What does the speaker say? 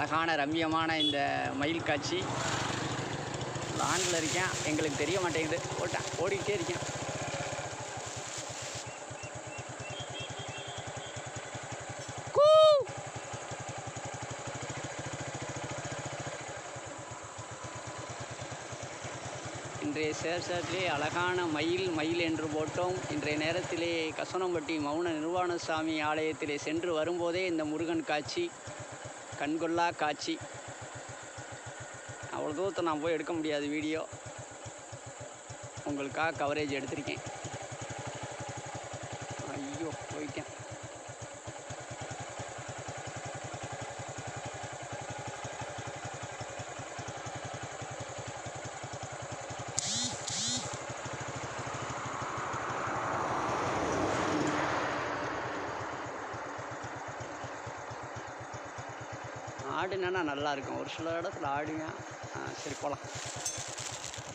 அழகான ரம்மியமான இந்த மயில் காட்சி. லாங்கில் இருக்கேன், எங்களுக்கு தெரிய மாட்டேங்குது. ஓடிக்கிட்டே இருக்கேன். இன்றைய சேர்ச்சிலே அழகான மயில் என்று போட்டோம். இன்றைய நேரத்திலே கசனம்பட்டி மௌன நிர்வாணசாமி ஆலயத்திலே சென்று வரும்போதே இந்த முருகன் காட்சி, கண்கொள்ளா காட்சி. அவ்வளோ தூரத்தை நான் போய் எடுக்க முடியாது வீடியோ, உங்களுக்காக கவரேஜ் எடுத்திருக்கேன். ஐயோ போயிட்டேன். ஆடுனா நல்லா இருக்கும். ஒரு சில இடத்துல ஆடுவேன். சரி போகலாம்.